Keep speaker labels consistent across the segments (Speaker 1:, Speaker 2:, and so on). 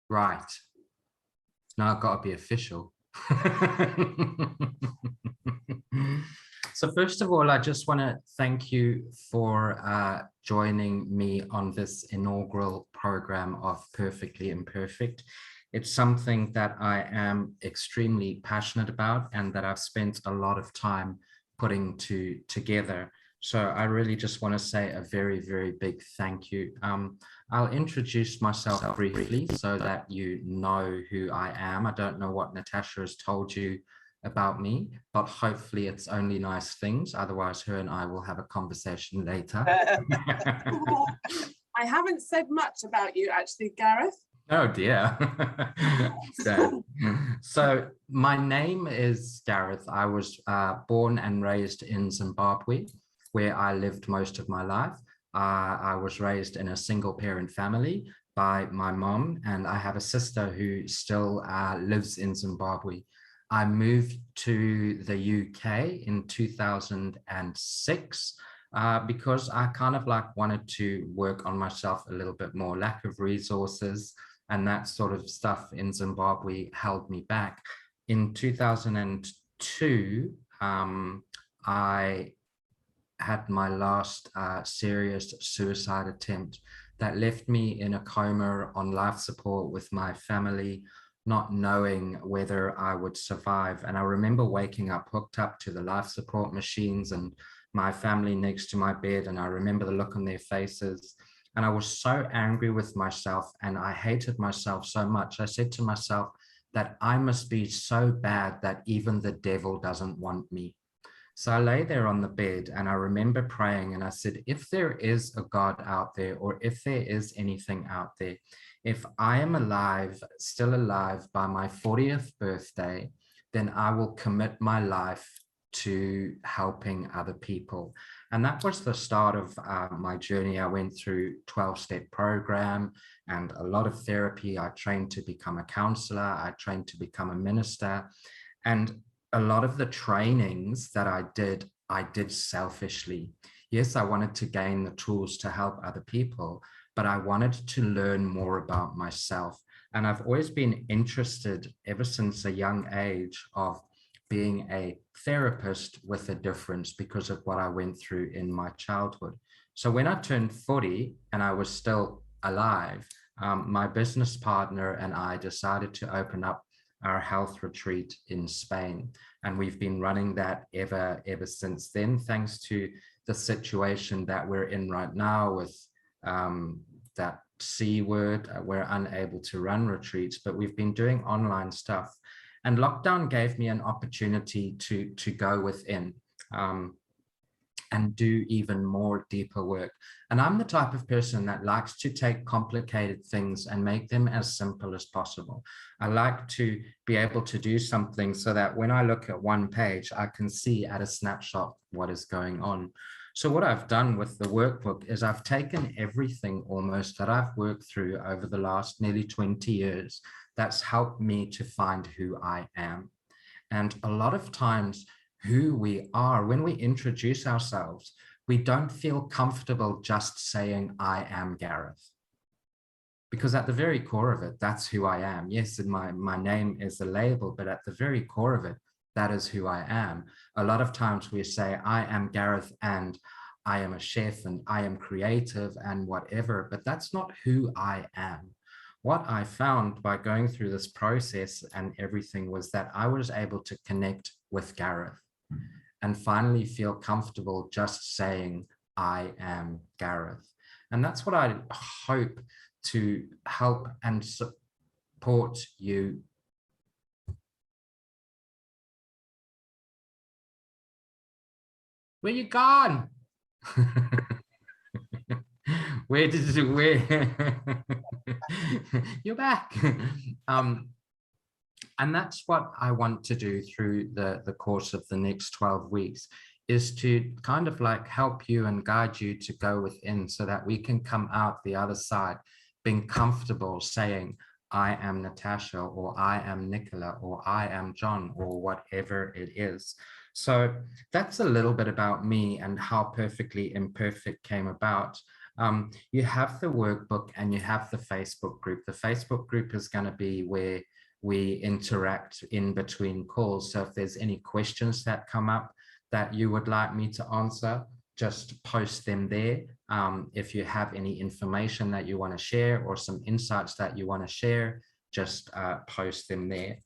Speaker 1: Right. Now I've got to be official. So first of all, I just want to thank you for joining me on this inaugural program of Perfectly Imperfect. It's something that I am extremely passionate about and that I've spent a lot of time putting together. So I really just want to say a very, very big thank you. I'll introduce myself briefly so that you know who I am. I don't know what Natasha has told you about me, but hopefully it's only nice things. Otherwise, her and I will have a conversation later.
Speaker 2: I haven't said much about you, actually, Gareth.
Speaker 1: Oh dear. So my name is Gareth. I was born and raised in Zimbabwe, where I lived most of my life. I was raised in a single parent family by my mom, and I have a sister who still lives in Zimbabwe. I moved to the UK in 2006 because I kind of like wanted to work on myself a little bit more. Lack of resources and that sort of stuff in Zimbabwe held me back. In 2002, I had my last serious suicide attempt that left me in a coma on life support with my family, not knowing whether I would survive. And I remember waking up hooked up to the life support machines and my family next to my bed. And I remember the look on their faces. And I was so angry with myself and I hated myself so much. I said to myself that I must be so bad that even the devil doesn't want me. So I lay there on the bed and I remember praying and I said, if there is a God out there, or if there is anything out there, if I am alive, still alive by my 40th birthday, then I will commit my life to helping other people. And that was the start of my journey. I went through 12-step program and a lot of therapy. I trained to become a counselor. I trained to become a minister. And a lot of the trainings that I did selfishly. Yes, I wanted to gain the tools to help other people, but I wanted to learn more about myself. And I've always been interested ever since a young age of being a therapist with a difference because of what I went through in my childhood. So when I turned 40 and I was still alive, my business partner and I decided to open up our health retreat in Spain. And we've been running that ever since then, thanks to the situation that we're in right now with that C word. We're unable to run retreats, but we've been doing online stuff. And lockdown gave me an opportunity to go within and do even more deeper work. And I'm the type of person that likes to take complicated things and make them as simple as possible. I like to be able to do something so that when I look at one page, I can see at a snapshot what is going on. So what I've done with the workbook is I've taken everything almost that I've worked through over the last nearly 20 years that's helped me to find who I am. And a lot of times who we are, when we introduce ourselves, we don't feel comfortable just saying, I am Gareth. Because at the very core of it, that's who I am. Yes, my name is a label, but at the very core of it, that is who I am. A lot of times we say, I am Gareth and I am a chef and I am creative and whatever, but that's not who I am. What I found by going through this process and everything was that I was able to connect with Gareth and finally feel comfortable just saying, I am Gareth. And that's what I hope to help and support you. Where you gone? Where did you, where? You're back. And that's what I want to do through the course of the next 12 weeks, is to kind of like help you and guide you to go within so that we can come out the other side being comfortable saying, I am Natasha, or I am Nicola, or I am John, or whatever it is. So that's a little bit about me and how Perfectly Imperfect came about. You have the workbook and you have the Facebook group. The Facebook group is going to be where we interact in between calls. So if there's any questions that come up that you would like me to answer, just post them there. If you have any information that you want to share or some insights that you want to share, just post them there.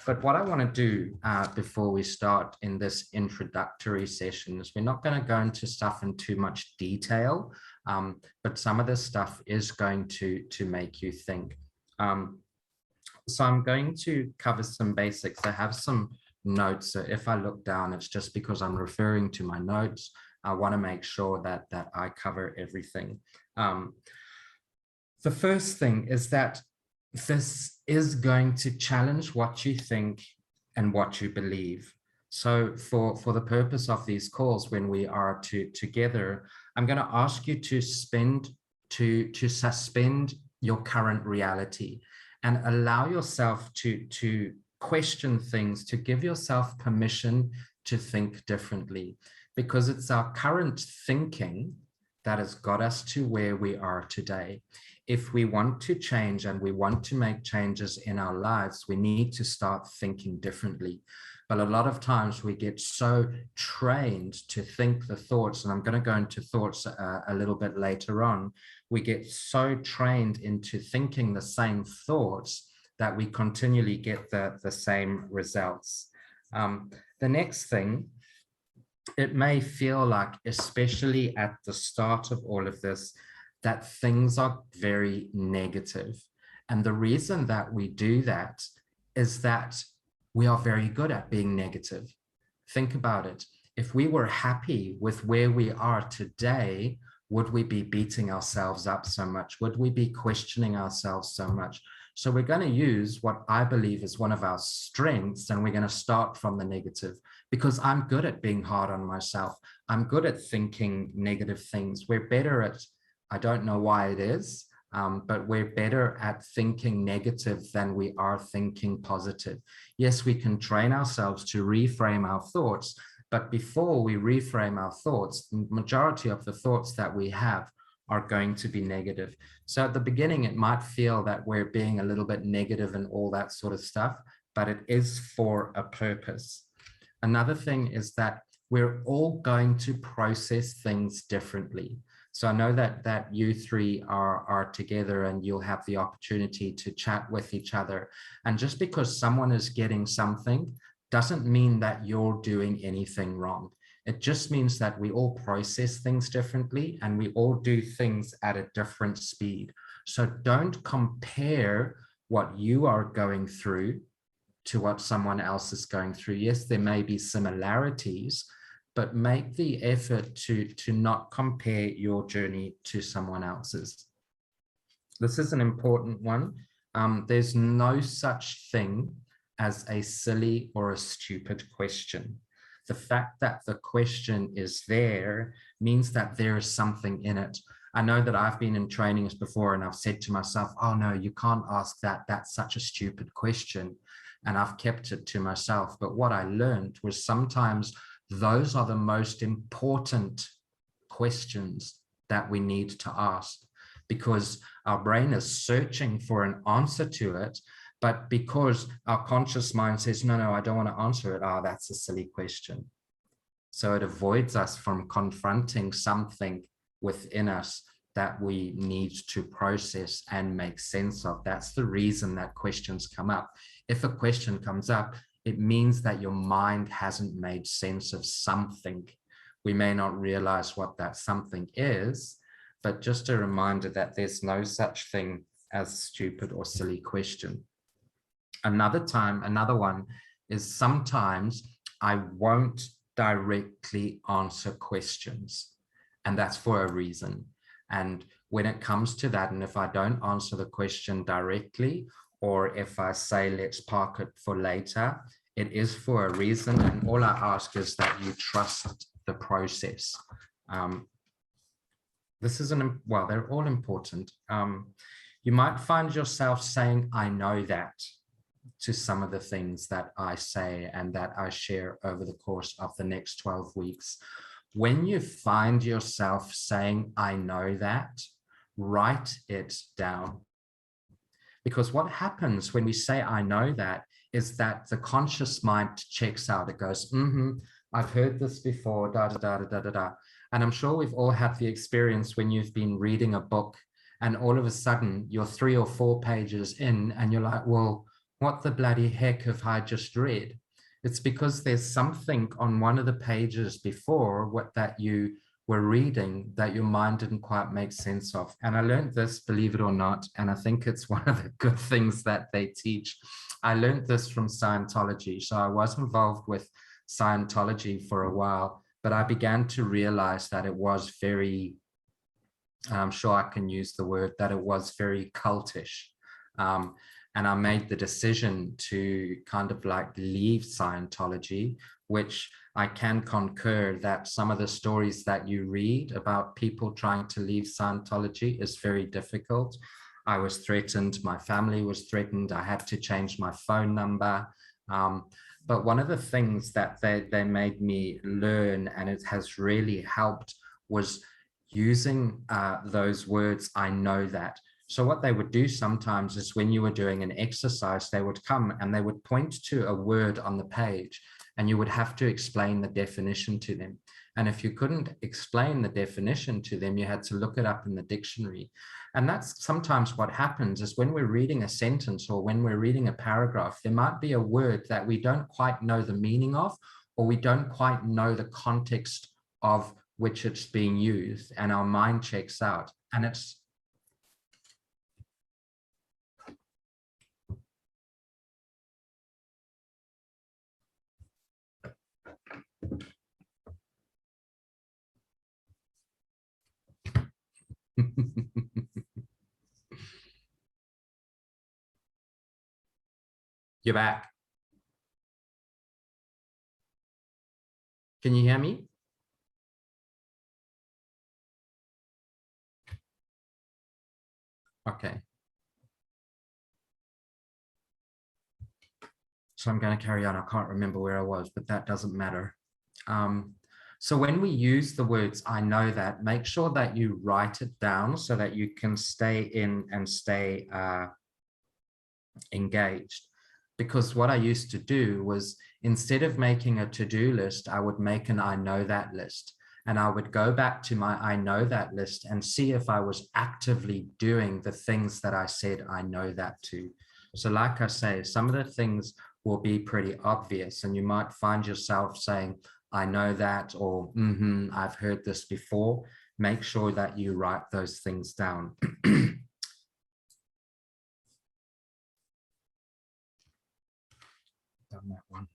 Speaker 1: But what I want to do before we start in this introductory session is we're not going to go into stuff in too much detail, but some of this stuff is going to make you think. So I'm going to cover some basics. I have some notes. So if I look down, it's just because I'm referring to my notes. I want to make sure that I cover everything. The first thing is that this is going to challenge what you think and what you believe. So for the purpose of these calls, when we are together, I'm going to ask you to suspend your current reality and allow yourself to question things, to give yourself permission to think differently, because it's our current thinking that has got us to where we are today. If we want to change and we want to make changes in our lives, we need to start thinking differently. But a lot of times we get so trained to think the thoughts, and I'm going to go into thoughts a little bit later on. We get so trained into thinking the same thoughts that we continually get the same results. The next thing, it may feel like, especially at the start of all of this, that things are very negative. And the reason that we do that is that we are very good at being negative. Think about it. If we were happy with where we are today, would we be beating ourselves up so much? Would we be questioning ourselves so much? So we're going to use what I believe is one of our strengths, and we're going to start from the negative, because I'm good at being hard on myself. I'm good at thinking negative things. We're better at, I don't know why it is, but we're better at thinking negative than we are thinking positive. Yes, we can train ourselves to reframe our thoughts, but before we reframe our thoughts, the majority of the thoughts that we have are going to be negative. So at the beginning, it might feel that we're being a little bit negative and all that sort of stuff, but it is for a purpose. Another thing is that we're all going to process things differently. So I know that you three are together and you'll have the opportunity to chat with each other. And just because someone is getting something doesn't mean that you're doing anything wrong. It just means that we all process things differently and we all do things at a different speed. So don't compare what you are going through to what someone else is going through. Yes, there may be similarities, but make the effort to not compare your journey to someone else's. This is an important one. There's no such thing as a silly or a stupid question. The fact that the question is there means that there is something in it. I know that I've been in trainings before and I've said to myself, oh no, you can't ask that. That's such a stupid question. And I've kept it to myself. But what I learned was sometimes those are the most important questions that we need to ask, because our brain is searching for an answer to it. But because our conscious mind says, no, I don't want to answer it. Oh, that's a silly question. So it avoids us from confronting something within us that we need to process and make sense of. That's the reason that questions come up. If a question comes up, it means that your mind hasn't made sense of something. We may not realize what that something is, but just a reminder that there's no such thing as stupid or silly question. Another one is sometimes I won't directly answer questions, and that's for a reason. And when it comes to that, and if I don't answer the question directly, or if I say, let's park it for later, it is for a reason. And all I ask is that you trust the process. This isn't, well, they're all important. You might find yourself saying, I know that, to some of the things that I say and that I share over the course of the next 12 weeks. when you find yourself saying, I know that, write it down. Because what happens when we say, I know that, is that the conscious mind checks out. It goes, I've heard this before, da, da, da, da, da, da. And I'm sure we've all had the experience when you've been reading a book and all of a sudden you're 3 or 4 pages in and you're like, well, what the bloody heck have I just read? It's because there's something on one of the pages before what that you were reading that your mind didn't quite make sense of. And I learned this, believe it or not, and I think it's one of the good things that they teach. I learned this from Scientology. So I was involved with Scientology for a while, but I began to realize that it was very, I'm sure I can use the word, that it was very cultish. And I made the decision to kind of like leave Scientology, which I can concur that some of the stories that you read about people trying to leave Scientology is very difficult. I was threatened, my family was threatened, I had to change my phone number. But one of the things that they made me learn, and it has really helped, was using those words, I know that. So what they would do sometimes is when you were doing an exercise, they would come and they would point to a word on the page and you would have to explain the definition to them. And if you couldn't explain the definition to them, you had to look it up in the dictionary. And that's sometimes what happens is when we're reading a sentence or when we're reading a paragraph, there might be a word that we don't quite know the meaning of, or we don't quite know the context of which it's being used, and our mind checks out. And it's You're back. Can you hear me? Okay. So I'm going to carry on. I can't remember where I was, but that doesn't matter. So when we use the words, I know that, make sure that you write it down so that you can stay in and stay engaged. Because what I used to do was, instead of making a to-do list, I would make an I know that list. And I would go back to my I know that list and see if I was actively doing the things that I said I know that to. So like I say, some of the things will be pretty obvious and you might find yourself saying, I know that, or I've heard this before. Make sure that you write those things down. Done that one.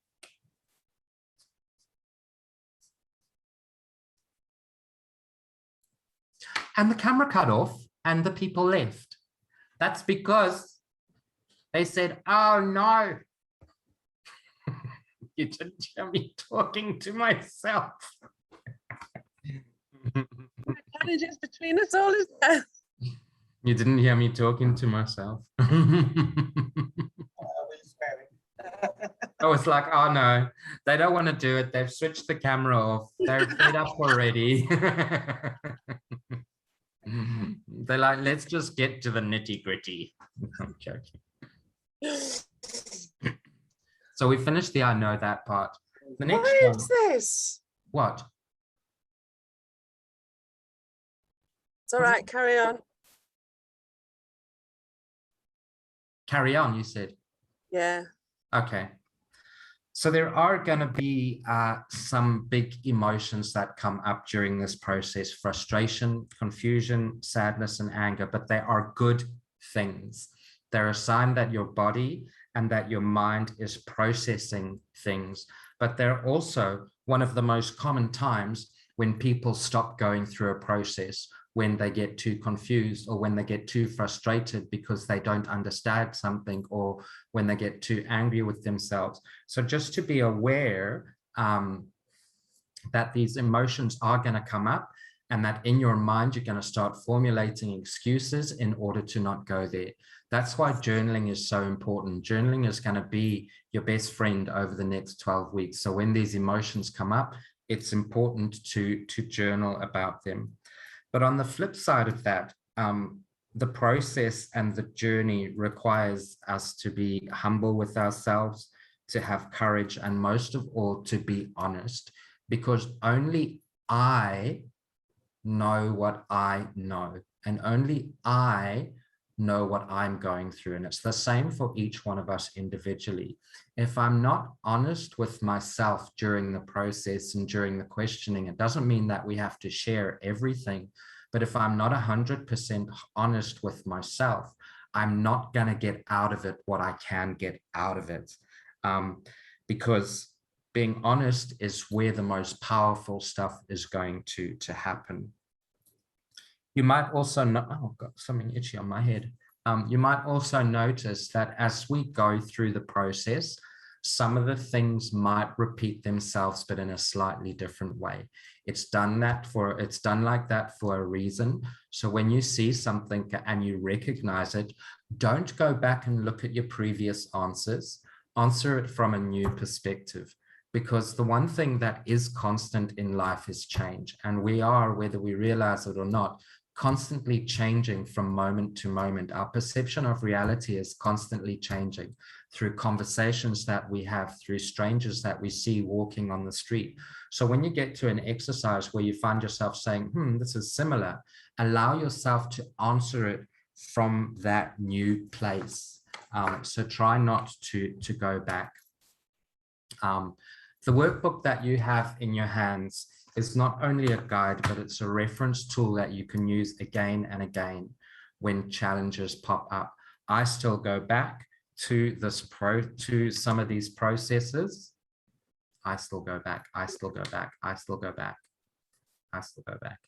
Speaker 1: And the camera cut off and the people left. That's because they said, oh no, you didn't hear me talking to myself.
Speaker 2: Challenges between us all, is there?
Speaker 1: You didn't hear me talking to myself. I was like, oh no, they don't want to do it. They've switched the camera off. They're fed up already. They're like, let's just get to the nitty gritty. I'm joking. So we finished the I know that part. The next
Speaker 2: What
Speaker 1: one.
Speaker 2: is this?
Speaker 1: What?
Speaker 2: It's all right, carry on.
Speaker 1: Carry on, you said.
Speaker 2: Yeah.
Speaker 1: Okay. So there are going to be some big emotions that come up during this process: frustration, confusion, sadness, and anger, but they are good things. They're a sign that your body and that your mind is processing things, but they're also one of the most common times when people stop going through a process, when they get too confused or when they get too frustrated because they don't understand something, or when they get too angry with themselves. So just to be aware that these emotions are going to come up, and that in your mind, you're going to start formulating excuses in order to not go there. That's why journaling is so important. Journaling is going to be your best friend over the next 12 weeks. So when these emotions come up, it's important to journal about them. But on the flip side of that, the process and the journey requires us to be humble with ourselves, to have courage, and most of all, to be honest, because only I know what I know, and only I know what I'm going through. And it's the same for each one of us individually. If I'm not honest with myself during the process and during the questioning, it doesn't mean that we have to share everything. But if I'm not 100% honest with myself, I'm not going to get out of it what I can get out of it. Because being honest is where the most powerful stuff is going to happen. You might also know, oh, I've got something itchy on my head. You might also notice that as we go through the process, some of the things might repeat themselves, but in a slightly different way. It's done like that for a reason. So when you see something and you recognize it, don't go back and look at your previous answers. Answer it from a new perspective. Because the one thing that is constant in life is change. And we are, whether we realize it or not, constantly changing from moment to moment. Our perception of reality is constantly changing through conversations that we have, through strangers that we see walking on the street. So when you get to an exercise where you find yourself saying, this is similar, allow yourself to answer it from that new place. So try not to go back. The workbook that you have in your hands is not only a guide, but it's a reference tool that you can use again and again when challenges pop up. I still go back to some of these processes. I still go back. I still go back. I still go back. I still go back.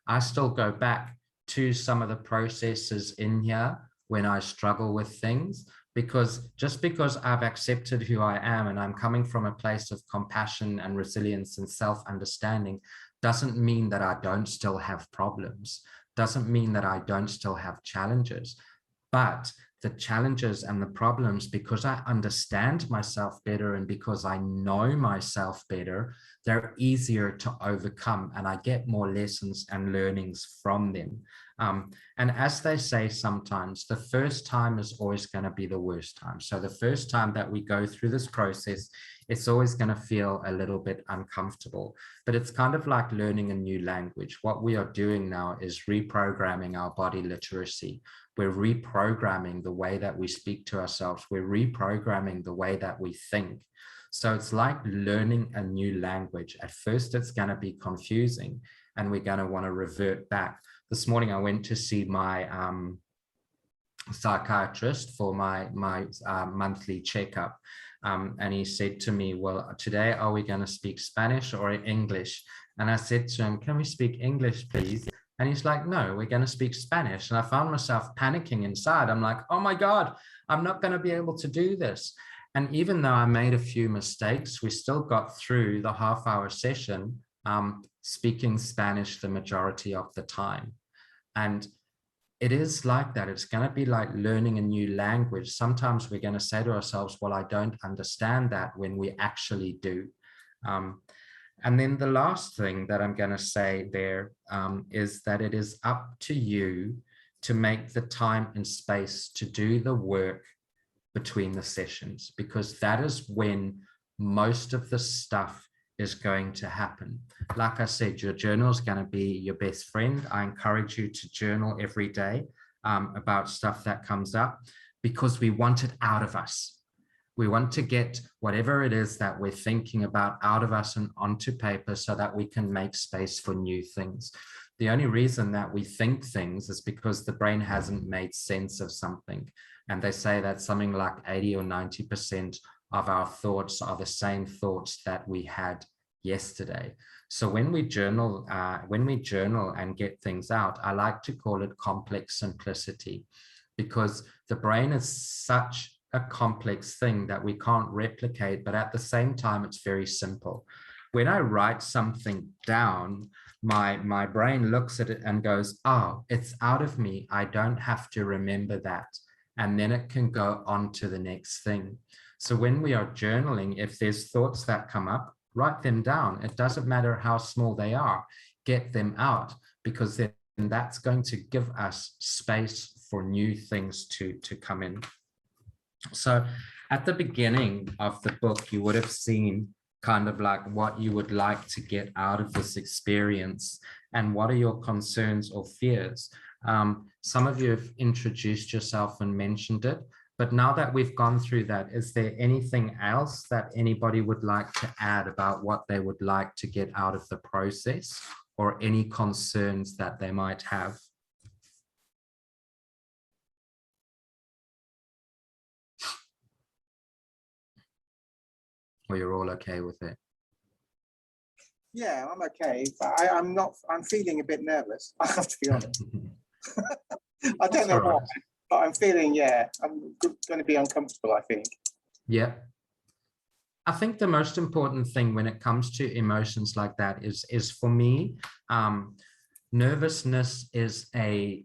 Speaker 1: I still go back to some of the processes in here when I struggle with things. Because just because I've accepted who I am and I'm coming from a place of compassion and resilience and self-understanding doesn't mean that I don't still have problems, doesn't mean that I don't still have challenges. But the challenges and the problems, because I understand myself better and because I know myself better, they're easier to overcome and I get more lessons and learnings from them. And as they say sometimes, the first time is always going to be the worst time. So the first time that we go through this process, it's always going to feel a little bit uncomfortable, but it's kind of like learning a new language. What we are doing now is reprogramming our body literacy. We're reprogramming the way that we speak to ourselves. We're reprogramming the way that we think. So it's like learning a new language. At first, it's going to be confusing and we're going to want to revert back. This morning, I went to see my psychiatrist for my monthly checkup. And he said to me, well, today, are we going to speak Spanish or English? And I said to him, can we speak English, please? And he's like, no, we're going to speak Spanish. And I found myself panicking inside. I'm like, oh my God, I'm not going to be able to do this. And even though I made a few mistakes, we still got through the half-hour session speaking Spanish the majority of the time. And it is like that. It's going to be like learning a new language. Sometimes we're going to say to ourselves, well, I don't understand that, when we actually do. And then the last thing that I'm going to say there is that it is up to you to make the time and space to do the work between the sessions, because that is when most of the stuff is going to happen. Like I said, your journal is going to be your best friend. I encourage you to journal every day about stuff that comes up, because we want it out of us. We want to get whatever it is that we're thinking about out of us and onto paper so that we can make space for new things. The only reason that we think things is because the brain hasn't made sense of something. And they say that something like 80 or 90% of our thoughts are the same thoughts that we had yesterday. So when we journal and get things out, I like to call it complex simplicity, because the brain is such a complex thing that we can't replicate, but at the same time, it's very simple. When I write something down, my brain looks at it and goes, oh, it's out of me. I don't have to remember that. And then it can go on to the next thing. So when we are journaling, if there's thoughts that come up, write them down. It doesn't matter how small they are, get them out, because then that's going to give us space for new things to come in. So at the beginning of the book, you would have seen kind of like what you would like to get out of this experience and what are your concerns or fears. Some of you have introduced yourself and mentioned it, but now that we've gone through that, is there anything else that anybody would like to add about what they would like to get out of the process, or any concerns that they might have? Or you're all okay with it?
Speaker 3: Yeah, I'm okay, but I'm feeling a bit nervous, I have to be honest. I don't know why, but I'm feeling, yeah, I'm going to be uncomfortable, I think.
Speaker 1: Yeah. I think the most important thing when it comes to emotions like that is for me, nervousness is a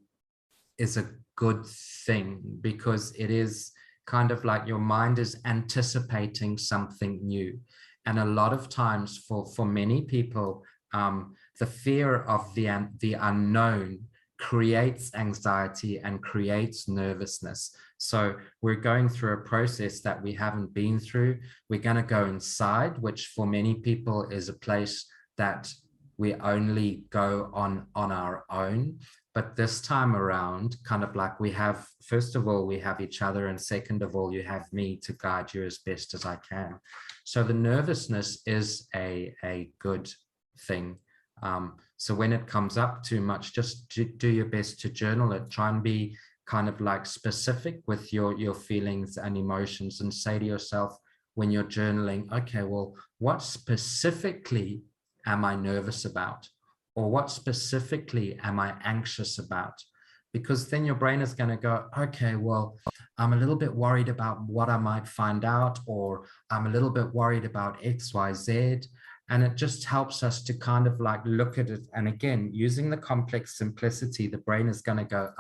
Speaker 1: good thing, because it is kind of like your mind is anticipating something new. And a lot of times for many people, the fear of the unknown creates anxiety and creates nervousness. So we're going through a process that we haven't been through. We're going to go inside, which for many people is a place that we only go on our own. But this time around, kind of like we have, first of all, we have each other. And second of all, you have me to guide you as best as I can. So the nervousness is a good thing. So when it comes up too much, just do your best to journal it. Try and be kind of like specific with your feelings and emotions, and say to yourself when you're journaling, okay, well, what specifically am I nervous about? Or what specifically am I anxious about? Because then your brain is going to go, okay, well, I'm a little bit worried about what I might find out, or I'm a little bit worried about X, Y, Z. And it just helps us to kind of like look at it. And again, using the complex simplicity, the brain is going to go,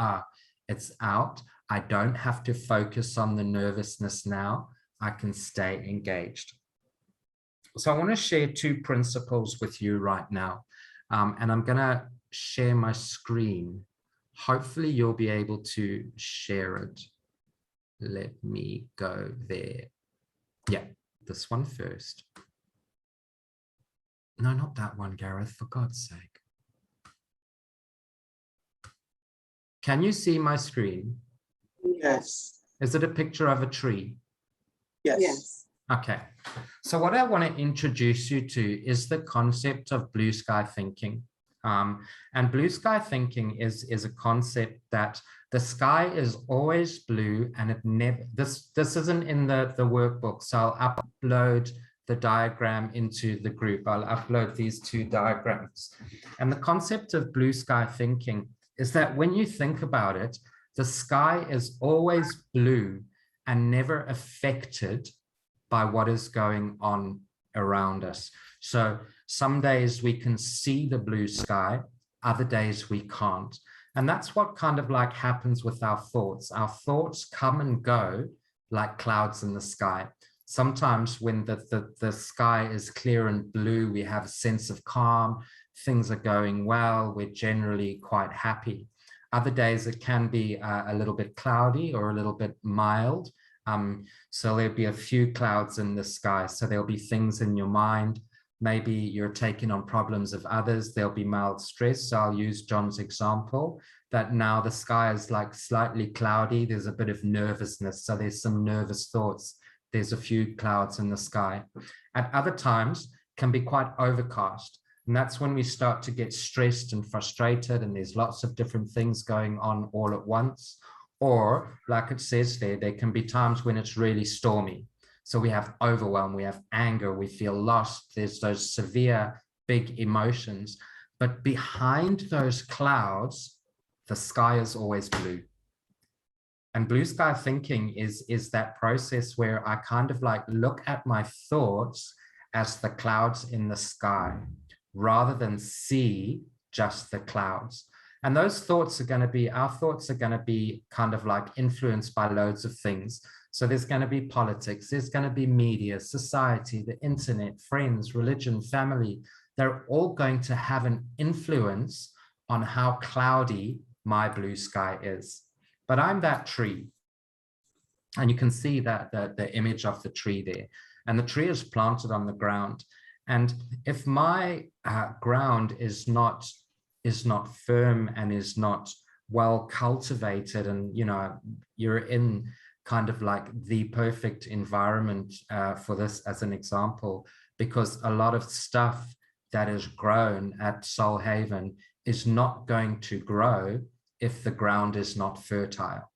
Speaker 1: it's out. I don't have to focus on the nervousness now. I can stay engaged. So I want to share two principles with you right now. And I'm going to share my screen. Hopefully you'll be able to share it. Let me go there. Yeah, this one first. No, not that one, Gareth, for God's sake. Can you see my screen?
Speaker 3: Yes.
Speaker 1: Is it a picture of a tree?
Speaker 3: Yes.
Speaker 2: Yes.
Speaker 1: Okay. So what I want to introduce you to is the concept of blue sky thinking. And blue sky thinking is a concept that the sky is always blue, and it never, this isn't in the workbook, so I'll upload the diagram into the group. I'll upload these two diagrams. And the concept of blue sky thinking is that when you think about it, the sky is always blue and never affected by what is going on around us. So some days we can see the blue sky, other days we can't. And that's what kind of like happens with our thoughts. Our thoughts come and go like clouds in the sky. Sometimes when the sky is clear and blue, we have a sense of calm, things are going well, we're generally quite happy. Other days it can be a little bit cloudy or a little bit mild. So there'll be a few clouds in the sky. So there'll be things in your mind. Maybe you're taking on problems of others. There'll be mild stress. So I'll use John's example that now the sky is like slightly cloudy. There's a bit of nervousness. So there's some nervous thoughts. There's a few clouds in the sky. At other times can be quite overcast. And that's when we start to get stressed and frustrated, and there's lots of different things going on all at once. Or like it says there can be times when it's really stormy. So we have overwhelm, we have anger, we feel lost. There's those severe, big emotions. But behind those clouds, the sky is always blue. And blue sky thinking is that process where I kind of like look at my thoughts as the clouds in the sky, rather than see just the clouds. And those thoughts are going to be, our thoughts are going to be kind of like influenced by loads of things. So there's going to be politics, there's going to be media, society, the internet, friends, religion, family. They're all going to have an influence on how cloudy my blue sky is. But I'm that tree. And you can see that the image of the tree there. And the tree is planted on the ground. And if my ground is not firm and is not well cultivated, and you're in kind of like the perfect environment for this as an example, because a lot of stuff that is grown at Soul Haven is not going to grow if the ground is not fertile.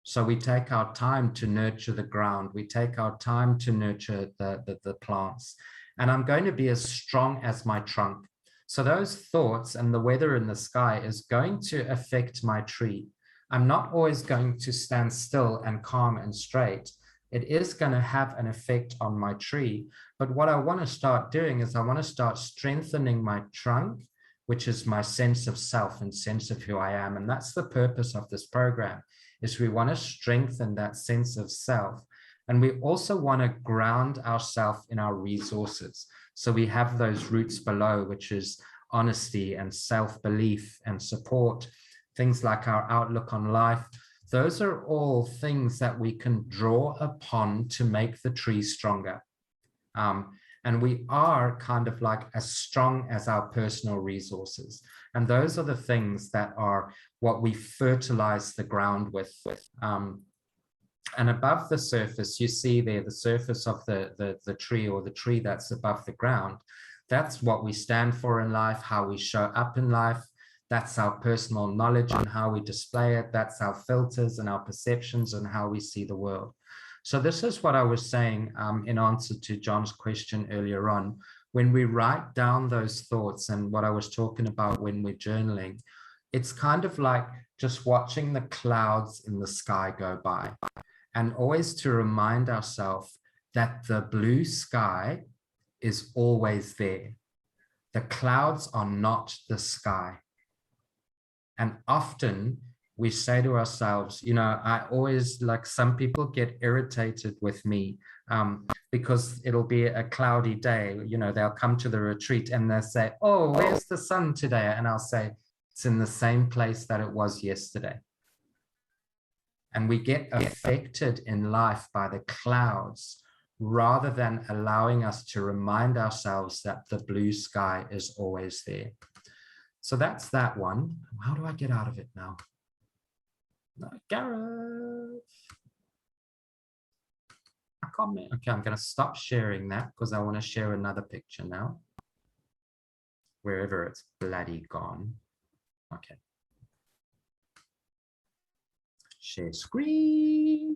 Speaker 1: So we take our time to nurture the ground. We take our time to nurture the plants. And I'm going to be as strong as my trunk. So those thoughts and the weather in the sky is going to affect my tree. I'm not always going to stand still and calm and straight. It is going to have an effect on my tree. But what I want to start doing is I want to start strengthening my trunk, which is my sense of self and sense of who I am. And that's the purpose of this program, is we want to strengthen that sense of self. And we also want to ground ourselves in our resources. So we have those roots below, which is honesty and self-belief and support, things like our outlook on life. Those are all things that we can draw upon to make the tree stronger. And we are kind of like as strong as our personal resources. And those are the things that are what we fertilize the ground with. And above the surface, you see there the surface of the tree, or the tree that's above the ground. That's what we stand for in life, how we show up in life. That's our personal knowledge and how we display it. That's our filters and our perceptions and how we see the world. So this is what I was saying in answer to John's question earlier on. When we write down those thoughts, and what I was talking about when we're journaling, it's kind of like just watching the clouds in the sky go by. And always to remind ourselves that the blue sky is always there. The clouds are not the sky. And often we say to ourselves, I always, like, some people get irritated with me because it'll be a cloudy day. They'll come to the retreat and they'll say, oh, where's the sun today? And I'll say, it's in the same place that it was yesterday. And we get affected in life by the clouds rather than allowing us to remind ourselves that the blue sky is always there. So that's that one. How do I get out of it now? No, Gareth. I can't. Okay, I'm going to stop sharing that because I want to share another picture now. Wherever it's bloody gone. Okay. Share screen.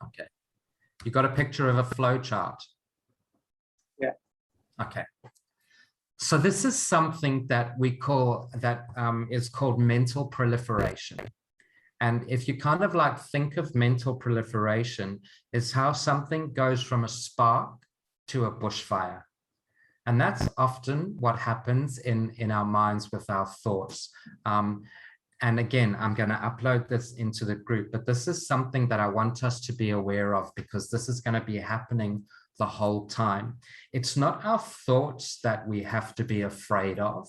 Speaker 1: Okay. You got a picture of a flow chart?
Speaker 3: Yeah.
Speaker 1: Okay. So this is something that we call, is called mental proliferation. And if you kind of like think of mental proliferation, is how something goes from a spark to a bushfire. And that's often what happens in our minds with our thoughts. And again, I'm going to upload this into the group, but this is something that I want us to be aware of, because this is going to be happening the whole time. It's not our thoughts that we have to be afraid of.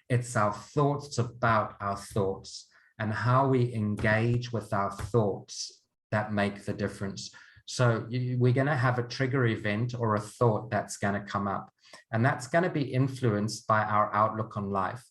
Speaker 1: It's our thoughts about our thoughts and how we engage with our thoughts that make the difference. So we're going to have a trigger event or a thought that's going to come up, and that's going to be influenced by our outlook on life.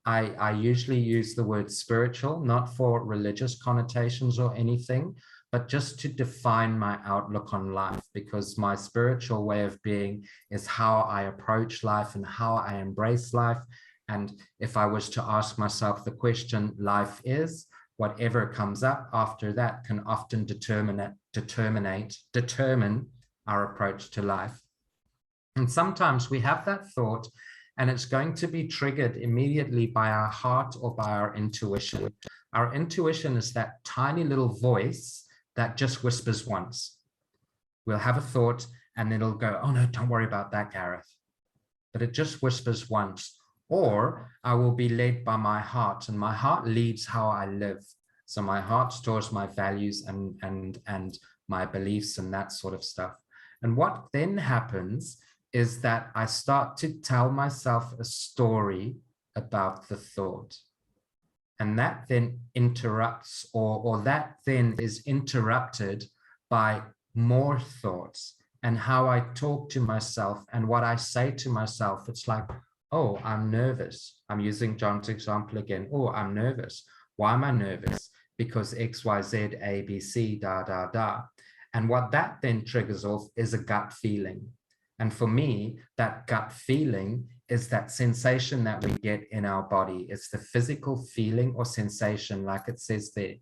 Speaker 1: I usually use the word spiritual, not for religious connotations or anything, but just to define my outlook on life, because my spiritual way of being is how I approach life and how I embrace life. And if I was to ask myself the question, life is, whatever comes up after that can often determine our approach to life. And sometimes we have that thought and it's going to be triggered immediately by our heart or by our intuition. Our intuition is that tiny little voice that just whispers once. We'll have a thought and it'll go, oh no, don't worry about that, Gareth. But it just whispers once. Or I will be led by my heart, and my heart leads how I live. So my heart stores my values and my beliefs and that sort of stuff. And what then happens is that I start to tell myself a story about the thought. And that then interrupts, or that then is interrupted by more thoughts and how I talk to myself and what I say to myself. It's like, oh, I'm nervous. I'm using John's example again. Oh, I'm nervous. Why am I nervous? Because X, Y, Z, A, B, C, da, da, da. And what that then triggers off is a gut feeling. And for me, that gut feeling is that sensation that we get in our body. It's the physical feeling or sensation, like it says there,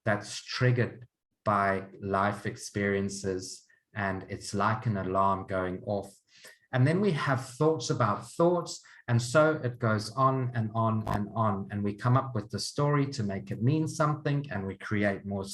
Speaker 1: that's triggered by life experiences. And it's like an alarm going off. And then we have thoughts about thoughts. And so it goes on and on and on. And we come up with the story to make it mean something. And we create more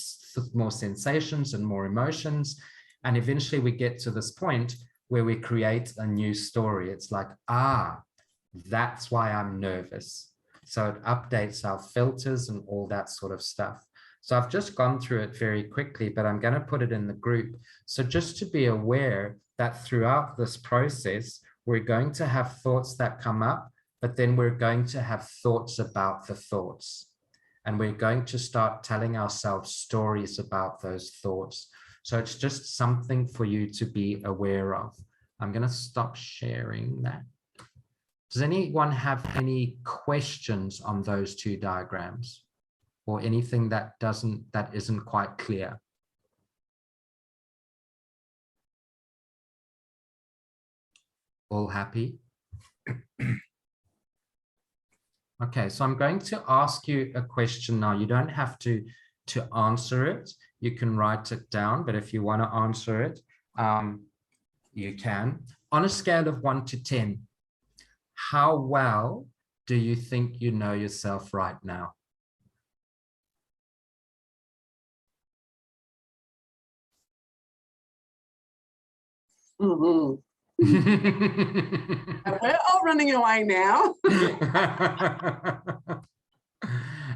Speaker 1: sensations and more emotions. And eventually we get to this point where we create a new story. It's like, that's why I'm nervous. So it updates our filters and all that sort of stuff. So I've just gone through it very quickly, but I'm going to put it in the group. So just to be aware that throughout this process, we're going to have thoughts that come up, but then we're going to have thoughts about the thoughts. And we're going to start telling ourselves stories about those thoughts. So it's just something for you to be aware of. I'm going to stop sharing that. Does anyone have any questions on those two diagrams or anything that isn't quite clear? All happy? Okay, so I'm going to ask you a question now. You don't have to answer it. You can write it down, but if you want to answer it, you can. On a scale of 1 to 10, how well do you think you know yourself right now?
Speaker 2: Mm-hmm. We're all running away now.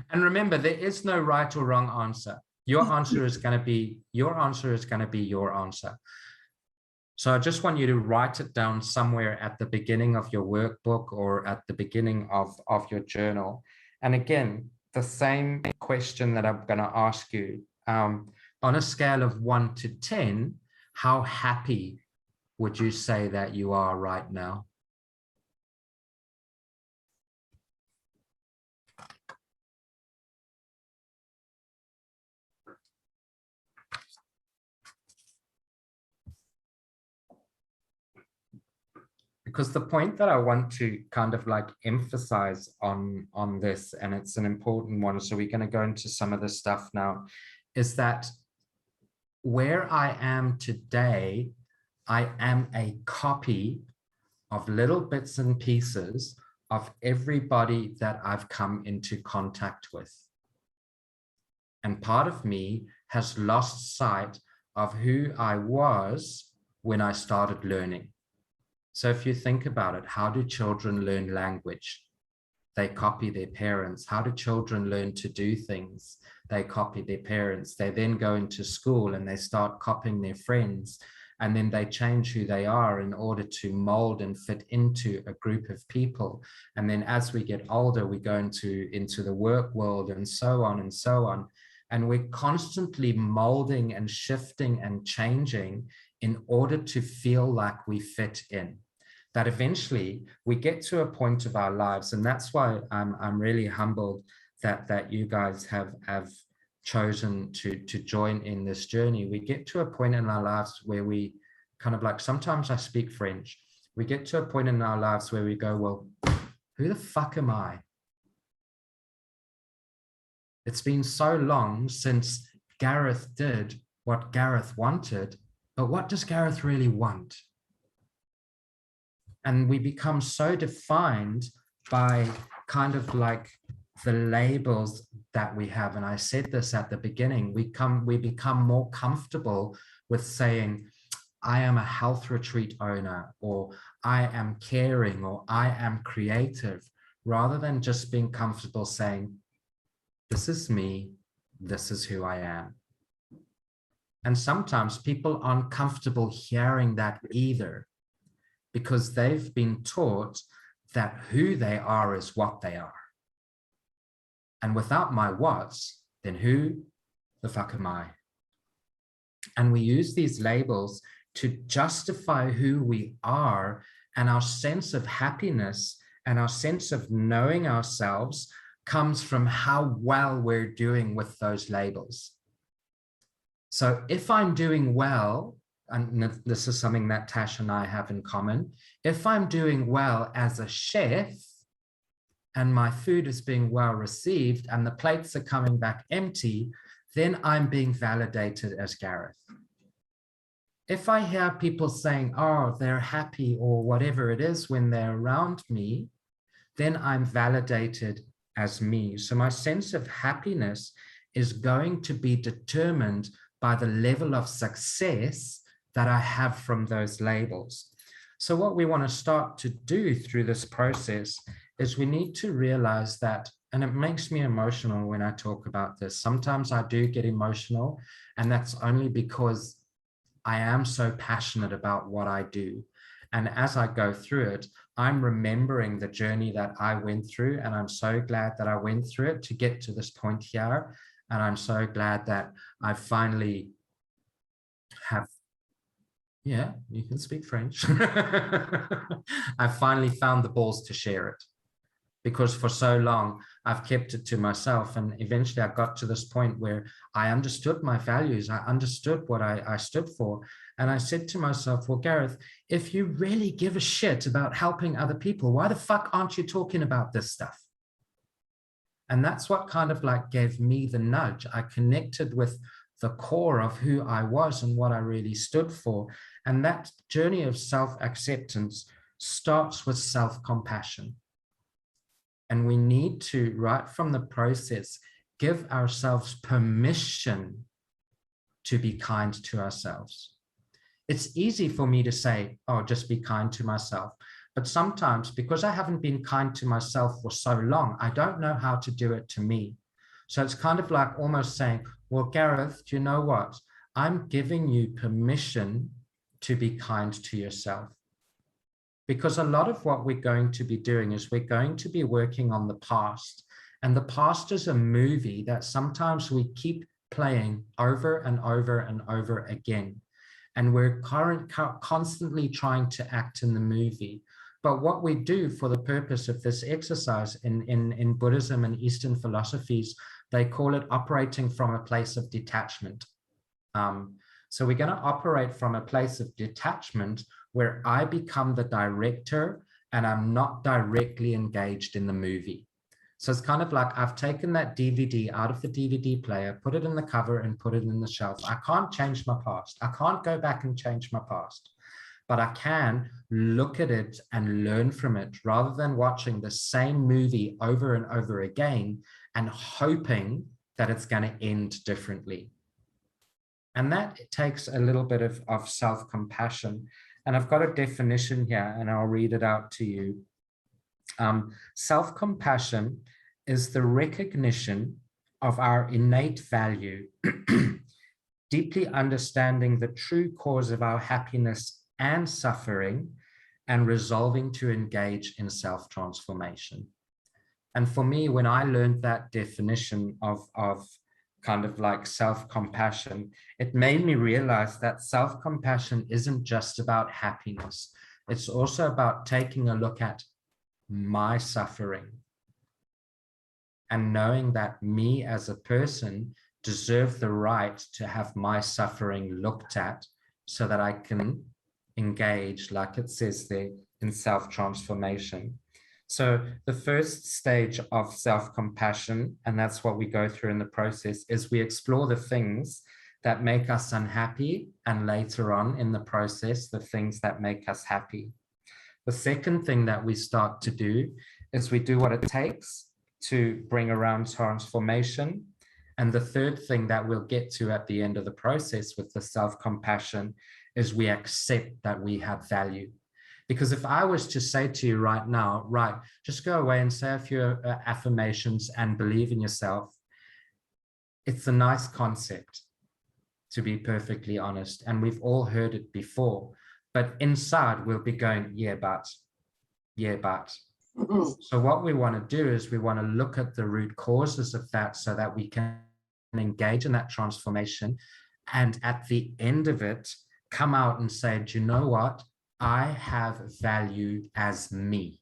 Speaker 1: And remember, there is no right or wrong answer. Your answer is going to be your answer. So I just want you to write it down somewhere at the beginning of your workbook or at the beginning of your journal. And again, the same question that I'm going to ask you, on a scale of 1 to 10, how happy would you say that you are right now? Because the point that I want to kind of like emphasize on this, and it's an important one, so we're going to go into some of this stuff now, is that where I am today, I am a copy of little bits and pieces of everybody that I've come into contact with. And part of me has lost sight of who I was when I started learning. So if you think about it, how do children learn language? They copy their parents. How do children learn to do things? They copy their parents. They then go into school and they start copying their friends. And then they change who they are in order to mold and fit into a group of people. And then as we get older, we go into the work world and so on and so on. And we're constantly molding and shifting and changing in order to feel like we fit in. That eventually we get to a point of our lives, and that's why I'm really humbled that you guys have chosen to join in this journey. We get to a point in our lives where we kind of like, sometimes I speak French. We get to a point in our lives where we go, well, who the fuck am I? It's been so long since Gareth did what Gareth wanted, but what does Gareth really want? And we become so defined by kind of like the labels that we have. And I said this at the beginning, we become more comfortable with saying, I am a health retreat owner, or I am caring, or I am creative, rather than just being comfortable saying, this is me, this is who I am. And sometimes people aren't comfortable hearing that either, because they've been taught that who they are is what they are. And without my what's, then who the fuck am I? And we use these labels to justify who we are, and our sense of happiness and our sense of knowing ourselves comes from how well we're doing with those labels. So if I'm doing well, and this is something that Tash and I have in common, if I'm doing well as a chef and my food is being well received and the plates are coming back empty, then I'm being validated as Gareth. If I hear people saying, oh, they're happy or whatever it is when they're around me, then I'm validated as me. So my sense of happiness is going to be determined by the level of success that I have from those labels. So what we want to start to do through this process is we need to realize that, and it makes me emotional when I talk about this. Sometimes I do get emotional, and that's only because I am so passionate about what I do. And as I go through it, I'm remembering the journey that I went through, and I'm so glad that I went through it to get to this point here. And I'm so glad that I finally have, yeah, you can speak French. I finally found the balls to share it, because for so long I've kept it to myself. And eventually I got to this point where I understood my values. I understood what I stood for. And I said to myself, well, Gareth, if you really give a shit about helping other people, why the fuck aren't you talking about this stuff? And that's what kind of like gave me the nudge. I connected with the core of who I was and what I really stood for. And that journey of self-acceptance starts with self-compassion. And we need to, right from the process, give ourselves permission to be kind to ourselves. It's easy for me to say, oh, just be kind to myself. But sometimes, because I haven't been kind to myself for so long, I don't know how to do it to me. So it's kind of like almost saying, well, Gareth, do you know what? I'm giving you permission to be kind to yourself. Because a lot of what we're going to be doing is we're going to be working on the past. And the past is a movie that sometimes we keep playing over and over and over again. And we're constantly trying to act in the movie. But what we do for the purpose of this exercise in Buddhism and Eastern philosophies, they call it operating from a place of detachment. So we're going to operate from a place of detachment where I become the director and I'm not directly engaged in the movie. So it's kind of like I've taken that DVD out of the DVD player, put it in the cover and put it in the shelf. I can't change my past. I can't go back and change my past, but I can look at it and learn from it rather than watching the same movie over and over again and hoping that it's going to end differently. And that takes a little bit of self-compassion. And I've got a definition here and I'll read it out to you. Self-compassion is the recognition of our innate value, deeply understanding the true cause of our happiness and suffering, and resolving to engage in self-transformation. And for me, when I learned that definition of kind of like self-compassion, it made me realize that self-compassion isn't just about happiness. It's also about taking a look at my suffering and knowing that me as a person deserve the right to have my suffering looked at so that I can engage, like it says there, in self-transformation. So the first stage of self-compassion, and that's what we go through in the process, is we explore the things that make us unhappy, and later on in the process, the things that make us happy. The second thing that we start to do is we do what it takes to bring around transformation. And the third thing that we'll get to at the end of the process with the self-compassion is we accept that we have value. Because if I was to say to you right now, right, just go away and say a few affirmations and believe in yourself, It's a nice concept, to be perfectly honest, and we've all heard it before, but inside we'll be going, yeah, but. So what we want to do is we want to look at the root causes of that so that we can engage in that transformation, and at the end of it come out and say, do you know what, I have value as me,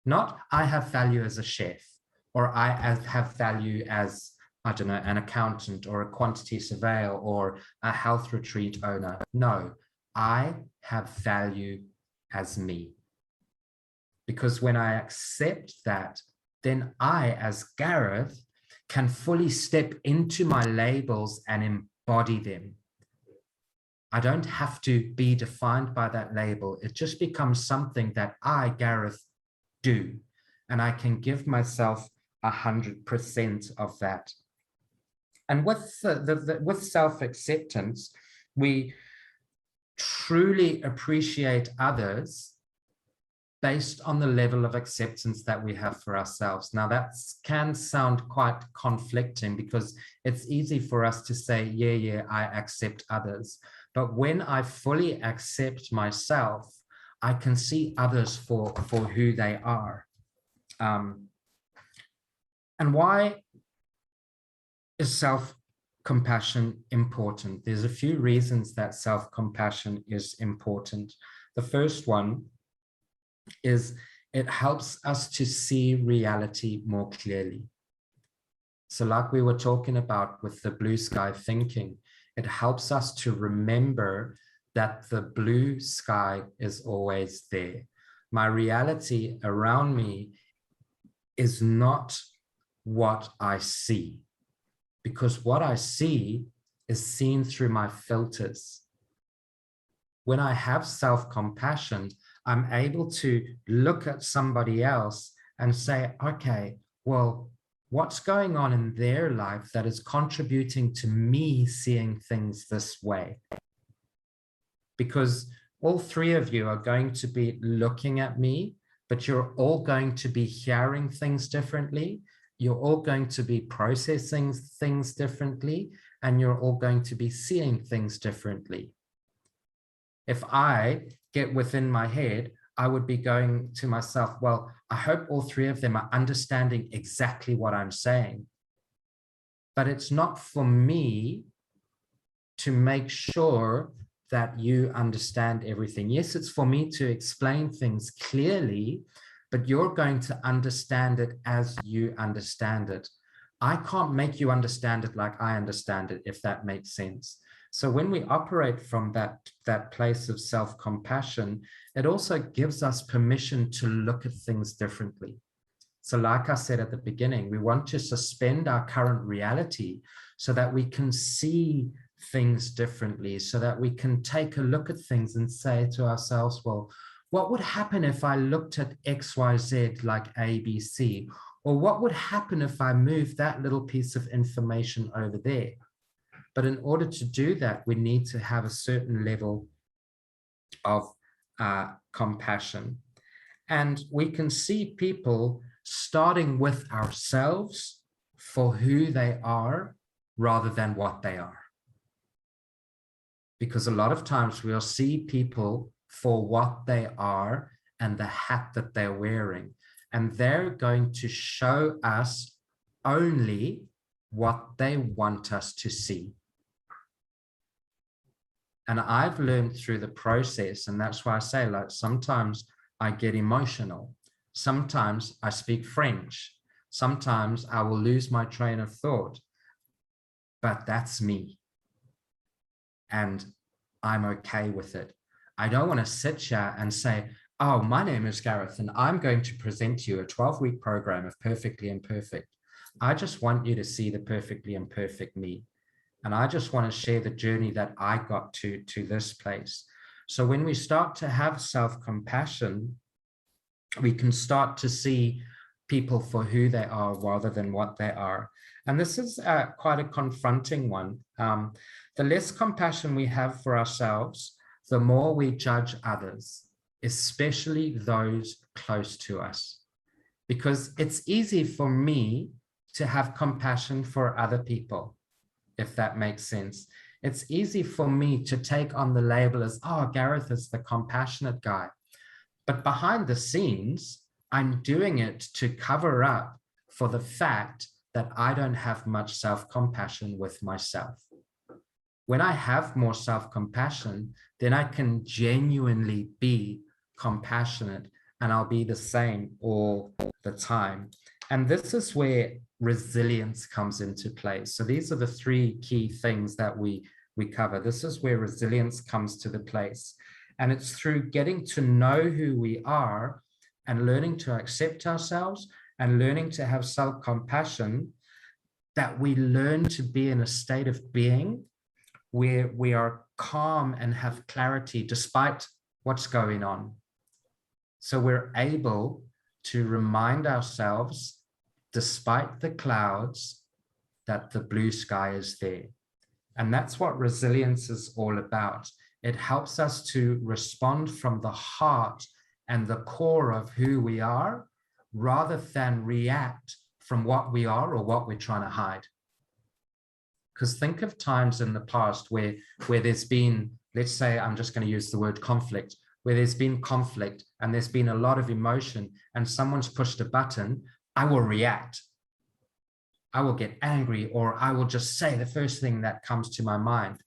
Speaker 1: not I have value as a chef, or I have value as, I don't know, an accountant or a quantity surveyor or a health retreat owner. No, I have value as me. Because when I accept that, then I, as Gareth, can fully step into my labels and embody them. I don't have to be defined by that label. It just becomes something that I, Gareth, do. And I can give myself 100% of that. And with, with self-acceptance, we truly appreciate others based on the level of acceptance that we have for ourselves. Now that can sound quite conflicting because it's easy for us to say, yeah, I accept others. But when I fully accept myself, I can see others for who they are. And why is self-compassion important? There's a few reasons that self-compassion is important. The first one is it helps us to see reality more clearly. So like we were talking about with the blue sky thinking, it helps us to remember that the blue sky is always there. My reality around me is not what I see, because what I see is seen through my filters. When I have self-compassion, I'm able to look at somebody else and say, okay, well, what's going on in their life that is contributing to me seeing things this way? Because all three of you are going to be looking at me, but you're all going to be hearing things differently. You're all going to be processing things differently, and you're all going to be seeing things differently. If I get within my head, I would be going to myself, well, I hope all three of them are understanding exactly what I'm saying. But it's not for me to make sure that you understand everything. Yes, it's for me to explain things clearly, but you're going to understand it as you understand it. I can't make you understand it like I understand it, if that makes sense. So when we operate from that place of self-compassion, it also gives us permission to look at things differently. So like I said at the beginning, we want to suspend our current reality so that we can see things differently, so that we can take a look at things and say to ourselves, well, what would happen if I looked at XYZ like ABC? Or what would happen if I moved that little piece of information over there? But in order to do that, we need to have a certain level of compassion. And we can see people starting with ourselves for who they are rather than what they are. Because a lot of times we'll see people for what they are and the hat that they're wearing. And they're going to show us only what they want us to see. And I've learned through the process, and that's why I say, like, sometimes I get emotional. Sometimes I speak French. Sometimes I will lose my train of thought. But that's me. And I'm okay with it. I don't want to sit here and say, oh, my name is Gareth, and I'm going to present to you a 12-week program of Perfectly Imperfect. I just want you to see the perfectly imperfect me. And I just want to share the journey that I got to this place. So when we start to have self-compassion, we can start to see people for who they are rather than what they are. And this is quite a confronting one. The less compassion we have for ourselves, the more we judge others, especially those close to us. Because it's easy for me to have compassion for other people, if that makes sense. It's easy for me to take on the label as, oh, Gareth is the compassionate guy. But behind the scenes, I'm doing it to cover up for the fact that I don't have much self-compassion with myself. When I have more self-compassion, then I can genuinely be compassionate, and I'll be the same all the time. And this is where resilience comes into play. So these are the three key things that we cover. This is where resilience comes to the place. And it's through getting to know who we are and learning to accept ourselves and learning to have self-compassion that we learn to be in a state of being where we are calm and have clarity despite what's going on. So we're able to remind ourselves, despite the clouds, that the blue sky is there. And that's what resilience is all about. It helps us to respond from the heart and the core of who we are, rather than react from what we are or what we're trying to hide. Because think of times in the past where there's been, let's say, I'm just going to use the word conflict, where there's been conflict and there's been a lot of emotion and someone's pushed a button, I will react. I will get angry, or I will just say the first thing that comes to my mind.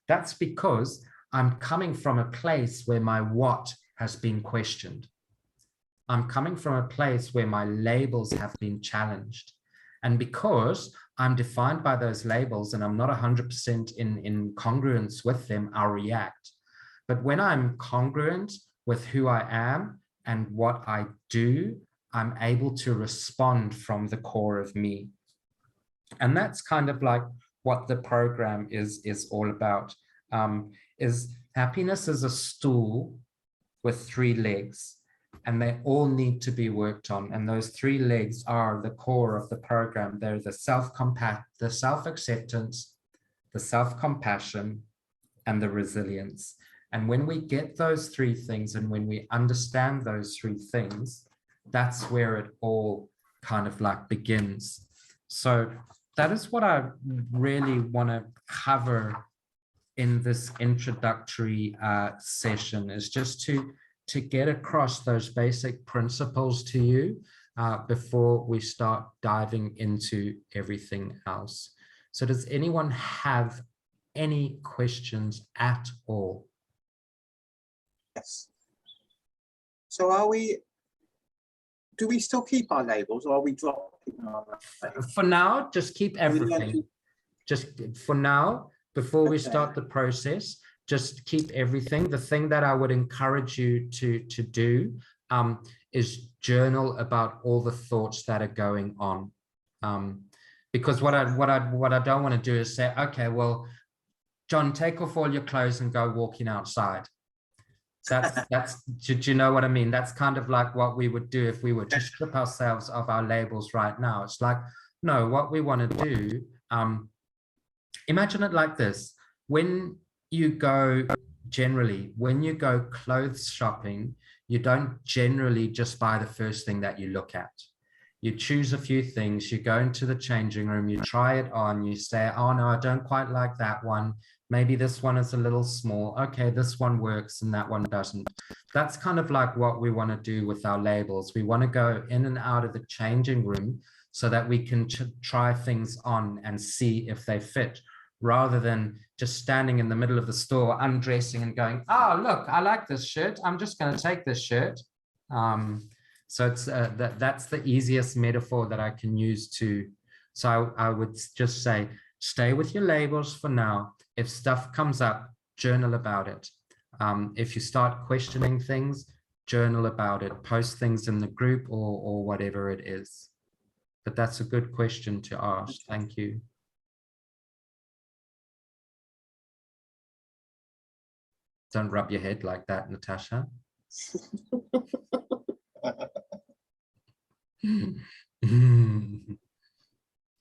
Speaker 1: That's because I'm coming from a place where my what has been questioned. I'm coming from a place where my labels have been challenged. And because I'm defined by those labels and I'm not 100% in congruence with them, I'll react. But when I'm congruent with who I am and what I do, I'm able to respond from the core of me. And that's kind of like what the program is all about. Is happiness is a stool with 3 legs, and they all need to be worked on. And those 3 legs are the core of the program. They're the self-acceptance, the self-compassion, and the resilience. And when we get those 3 things, and when we understand those 3 things, that's where it all kind of like begins. So that is what I really want to cover in this introductory session, is just to get across those basic principles to you before we start diving into everything else. So does anyone have any questions at all?
Speaker 3: Yes. So do we still keep our labels, or are we dropping our labels?
Speaker 1: For now, just keep everything. Just for now, before we start the process, just keep everything. The thing that I would encourage you to do is journal about all the thoughts that are going on. Because what I don't want to do is say, okay, well, John, take off all your clothes and go walking outside. That's do you know what I mean? That's kind of like what we would do if we were to strip ourselves of our labels right now. It's like, no, what we want to do, imagine it like this. When you go clothes shopping, you don't generally just buy the first thing that you look at. You choose a few things, you go into the changing room, you try it on, you say, oh no, I don't quite like that one. Maybe this one is a little small. Okay, this one works and that one doesn't. That's kind of like what we want to do with our labels. We want to go in and out of the changing room so that we can try things on and see if they fit, rather than just standing in the middle of the store, undressing and going, oh, look, I like this shirt. I'm just going to take this shirt. So it's that's the easiest metaphor that I can use to. So I would just say, stay with your labels for now. If stuff comes up, journal about it. If you start questioning things, journal about it, post things in the group or whatever it is. But that's a good question to ask. Thank you. Don't rub your head like that, Natasha.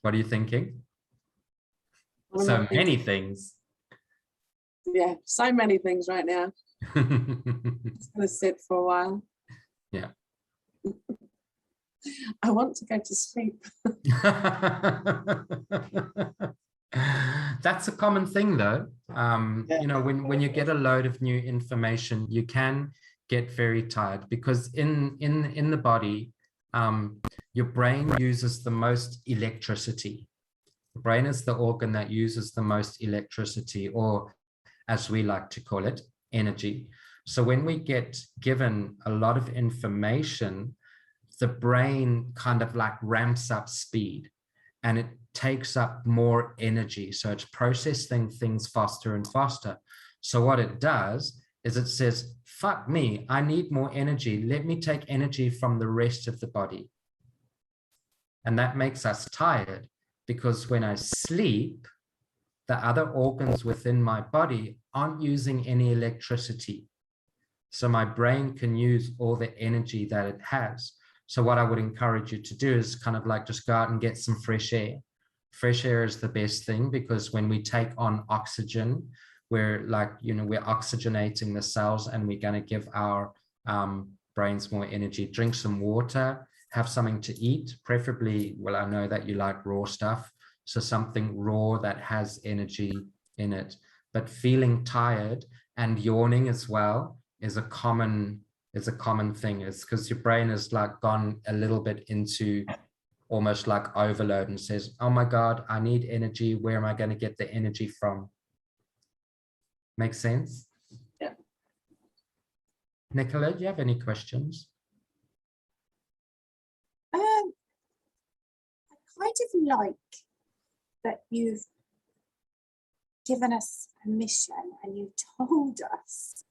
Speaker 1: What are you thinking? So many things.
Speaker 2: Yeah, so many things right now. It's gonna sit for a while.
Speaker 1: Yeah.
Speaker 2: I want to go to sleep.
Speaker 1: That's a common thing though.
Speaker 3: Yeah.
Speaker 1: You know, when you get a load of new information, you can get very tired because in the body, your brain uses the most electricity. The brain is the organ that uses the most electricity, or as we like to call it, energy. So when we get given a lot of information, the brain kind of like ramps up speed and it takes up more energy. So it's processing things faster and faster. So what it does is it says, fuck me, I need more energy. Let me take energy from the rest of the body. And that makes us tired because when I sleep, the other organs within my body aren't using any electricity. So my brain can use all the energy that it has. So what I would encourage you to do is kind of like just go out and get some fresh air. Fresh air is the best thing because when we take on oxygen, we're like, you know, we're oxygenating the cells and we're going to give our brains more energy. Drink some water, have something to eat, preferably, well, I know that you like raw stuff. So something raw that has energy in it, but feeling tired and yawning as well is a common thing. It's because your brain has like gone a little bit into almost like overload and says, oh my God, I need energy. Where am I going to get the energy from? Make sense?
Speaker 2: Yeah.
Speaker 1: Nicola, do you have any questions?
Speaker 4: I kind of like that you've given us permission and you told us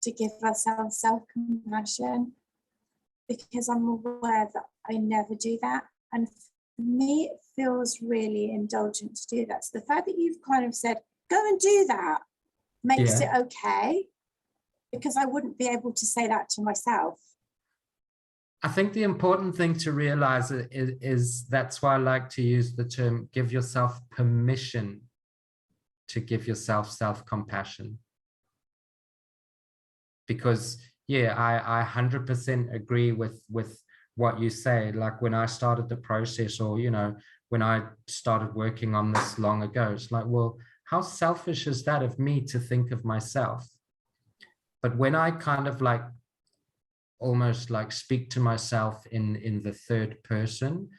Speaker 4: to give ourselves self-compassion, because I'm aware that I never do that. And for me, it feels really indulgent to do that. So the fact that you've kind of said, go and do that makes it okay, because I wouldn't be able to say that to myself.
Speaker 1: I think the important thing to realize is that's why I like to use the term, give yourself permission to give yourself self-compassion. Because yeah, I 100% agree with what you say. Like when I started the process, or, you know, when I started working on this long ago, it's like, well, how selfish is that of me to think of myself? But when I kind of like almost like speak to myself in the third person,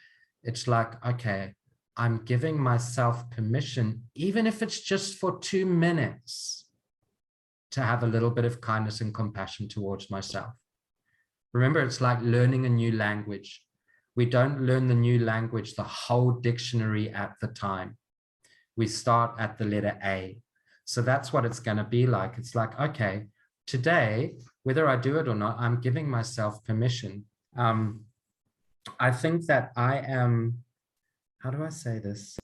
Speaker 1: it's like, okay, I'm giving myself permission, even if it's just for 2 minutes, to have a little bit of kindness and compassion towards myself. Remember, it's like learning a new language. We don't learn the new language, the whole dictionary at the time. We start at the letter A. So that's what it's going to be like. It's like, okay, today, whether I do it or not, I'm giving myself permission. I think that I am, how do I say this?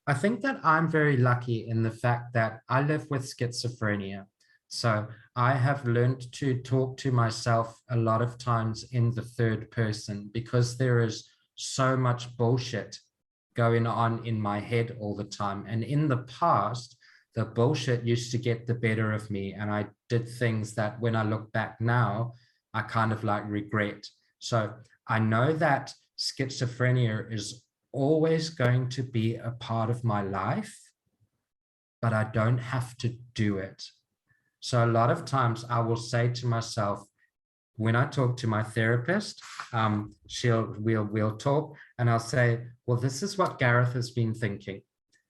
Speaker 1: I think that I'm very lucky in the fact that I live with schizophrenia. So I have learned to talk to myself a lot of times in the third person, because there is so much bullshit going on in my head all the time. And in the past, the bullshit used to get the better of me. And I did things that when I look back now, I kind of like regret. So I know that schizophrenia is always going to be a part of my life, but I don't have to do it. So a lot of times I will say to myself, when I talk to my therapist, we'll talk and I'll say, well, this is what Gareth has been thinking.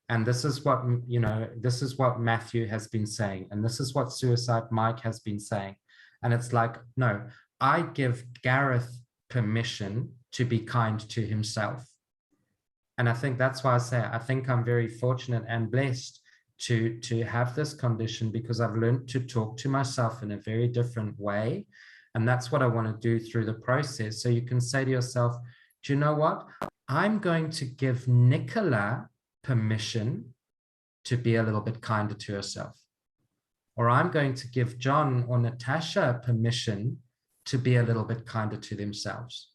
Speaker 1: And this is what, you know, this is what Matthew has been saying. And this is what Suicide Mike has been saying. And it's like, no, I give Gareth permission to be kind to himself. And I think that's why I say, I think I'm very fortunate and blessed to have this condition, because I've learned to talk to myself in a very different way. And that's what I want to do through the process. So you can say to yourself, do you know what? I'm going to give Nicola permission to be a little bit kinder to herself. Or I'm going to give John or Natasha permission to be a little bit kinder to themselves.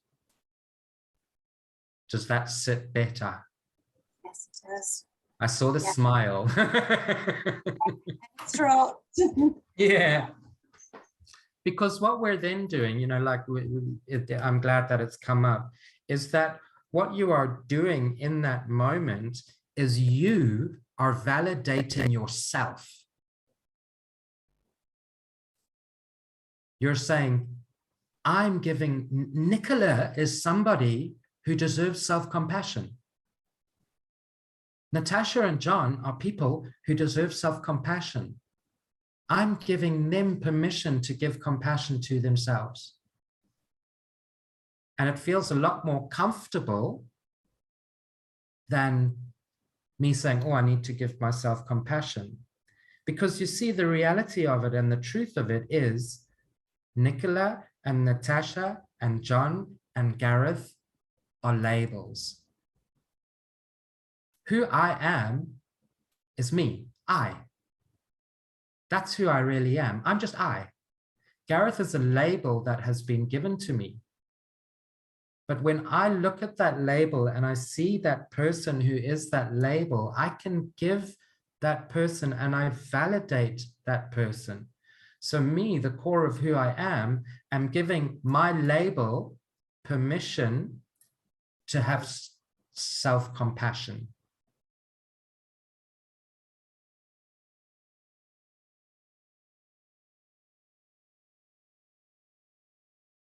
Speaker 1: Does that sit better?
Speaker 4: Yes, it does.
Speaker 1: I saw the smile.
Speaker 4: It's dropped.
Speaker 1: Yeah. Because what we're then doing, you know, like I'm glad that it's come up, is that what you are doing in that moment is you are validating yourself. You're saying, I'm giving, Nicola is somebody who deserves self-compassion. Natasha and John are people who deserve self-compassion. I'm giving them permission to give compassion to themselves. And it feels a lot more comfortable than me saying, oh, I need to give myself compassion. Because you see, the reality of it and the truth of it is Nicola and Natasha and John and Gareth are labels. Who I am is me, I. That's who I really am. I'm just I. Gareth is a label that has been given to me. But when I look at that label and I see that person who is that label, I can give that person and I validate that person. So me, the core of who I am giving my label permission to have self-compassion.